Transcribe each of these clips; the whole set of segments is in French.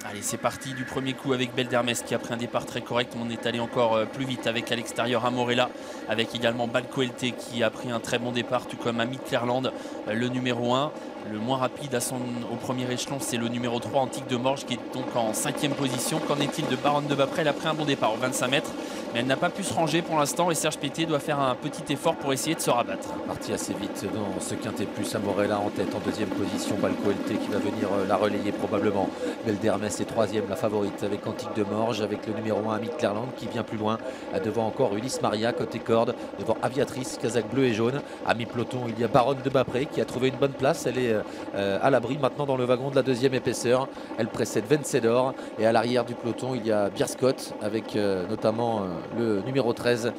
Allez, c'est parti du premier coup avec Belle d'Hermès qui a pris un départ très correct. On est allé encore plus vite avec à l'extérieur Amorella, avec également Balcoelte qui a pris un très bon départ, tout comme Amit Clerland, le numéro 1. Le moins rapide au premier échelon, c'est le numéro 3, Antique de Morges, qui est donc en 5e position. Qu'en est-il de Baronne de Bapré? Elle a pris un bon départ au 25 mètres, mais elle n'a pas pu se ranger pour l'instant et Serge Pétier doit faire un petit effort pour essayer de se rabattre. Parti assez vite dans ce quintet plus, Amorella en tête en 2e position, Balcoelte qui va venir la relayer probablement. Belle d'Hermès est 3e, la favorite avec Antique de Morges, avec le numéro 1 Amit Clerland qui vient plus loin, devant encore Ulysse Maria côté corde, devant Aviatrice, casaque bleu et jaune. À mi-peloton, il y a Baronne de Bapré qui a trouvé une bonne place, elle est à l'abri maintenant dans le wagon de la 2e épaisseur. Elle précède Vencedor et à l'arrière du peloton il y a Bierscott avec notamment le numéro 13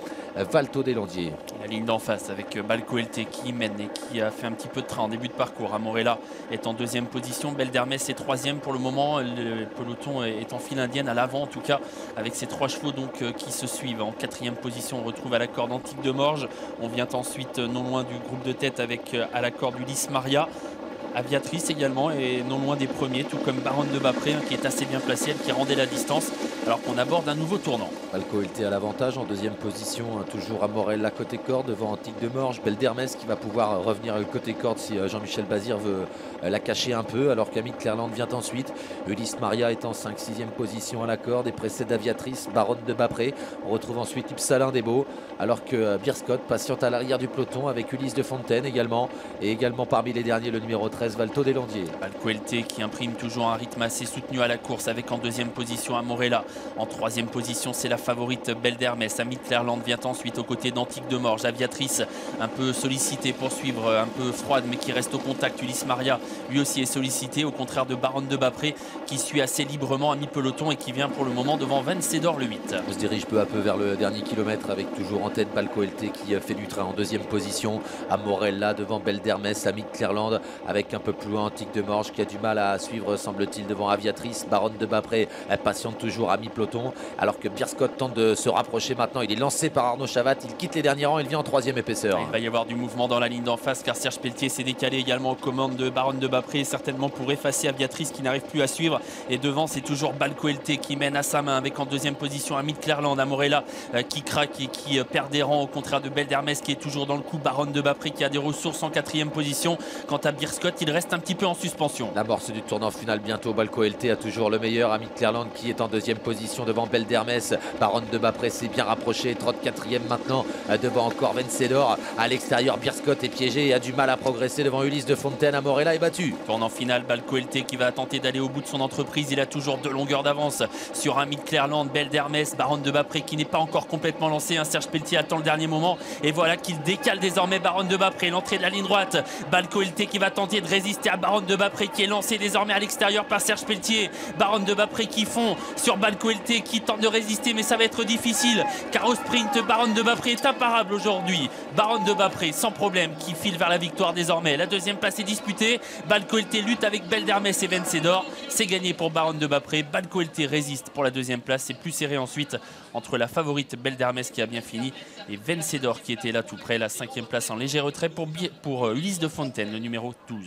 Valto Deslandiers. La ligne d'en face avec Balcoelte qui mène et qui a fait un petit peu de train en début de parcours. Amorella est en 2e position, Belle d'Hermès est 3e pour le moment. Le peloton est en file indienne à l'avant en tout cas, avec ses 3 chevaux donc qui se suivent. En 4e position on retrouve à la corde Antique de Morges. On vient ensuite non loin du groupe de tête avec à la corde Ulysse Maria. Aviatrice également et non loin des premiers, tout comme Baronne de Bapré qui est assez bien placée, elle qui rendait la distance alors qu'on aborde un nouveau tournant. Balcoelte à l'avantage en 2e position, toujours Amorella côté corde devant Antique de Morges. Belle d'Hermès qui va pouvoir revenir côté corde si Jean-Michel Bazir veut la cacher un peu, alors qu'Amit Clerland vient ensuite. Ulysse Maria est en 5-6e position à la corde et précède Aviatrice, Baronne de Bapré. On retrouve ensuite Ypsalin des Beaux, alors que Bierscott patiente à l'arrière du peloton avec Ulysse de Fontaine également, et également parmi les derniers le numéro 13 Valto Deslandiers. Balcoelte qui imprime toujours un rythme assez soutenu à la course avec en 2e position Amorella. En 3e position c'est la favorite Belle d'Hermès. Amit Clerland vient ensuite aux côtés d'Antique de Morges. Aviatrice un peu sollicitée pour suivre, un peu froide mais qui reste au contact. Ulysse Maria lui aussi est sollicité, au contraire de Baronne de Bapré qui suit assez librement à mi-peloton et qui vient pour le moment devant Vencedor le 8. On se dirige peu à peu vers le dernier kilomètre avec toujours en tête Balcoelte qui fait du train en 2e position. Amorella devant Belle d'Hermès, Amit Clerland avec un peu plus loin Antique de Morges qui a du mal à suivre semble-t-il devant Aviatrice. Baronne de Bapré patiente toujours à mi-peloton alors que Bierscott tente de se rapprocher maintenant. Il est lancé par Arnaud Chavat, il quitte les derniers rangs, il vient en 3e épaisseur. Il va y avoir du mouvement dans la ligne d'en face car Serge Pelletier s'est décalé également aux commandes de Baronne de Bapré, certainement pour effacer Aviatrice qui n'arrive plus à suivre. Et devant c'est toujours Balcoelte qui mène à sa main avec en 2e position Amit Clerland. Amorella qui craque et qui perd des rangs au contraire de Belle d'Hermès qui est toujours dans le coup. Baronne de Bapré qui a des ressources en 4e position. Quant à Bierscott, il reste un petit peu en suspension. L'amorce du tournant final bientôt. Balcoelte a toujours le meilleur. Amit Clerland qui est en 2e position devant Belle d'Hermès. Baronne de Bapré s'est bien rapproché, trotte 4e maintenant devant encore Vencedor. À l'extérieur, Bierscott est piégé et a du mal à progresser devant Ulysse de Fontaine. Amorella est battu. Tournant final, Balcoelte qui va tenter d'aller au bout de son entreprise. Il a toujours 2 longueurs d'avance sur Amit Clerland, Belle d'Hermès, Baronne de Bapré qui n'est pas encore complètement lancé. Serge Pelletier attend le dernier moment et voilà qu'il décale désormais Baronne de Bapré. L'entrée de la ligne droite, Balcoelte qui va tenter de résister à Baronne de Bapré qui est lancé désormais à l'extérieur par Serge Pelletier. Baronne de Bapré qui fond sur Balcoelte qui tente de résister mais ça va être difficile car au sprint Baronne de Bapré est imparable aujourd'hui. Baronne de Bapré sans problème qui file vers la victoire désormais. La 2e place est disputée. Balcoelte lutte avec Belle d'Hermès et Vencedor. C'est gagné pour Baronne de Bapré. Balcoelte résiste pour la 2e place. C'est plus serré ensuite entre la favorite Belle d'Hermès qui a bien fini et Vencedor qui était là tout près. La 5e place en léger retrait pour Ulysse de Fontaine, le numéro 12.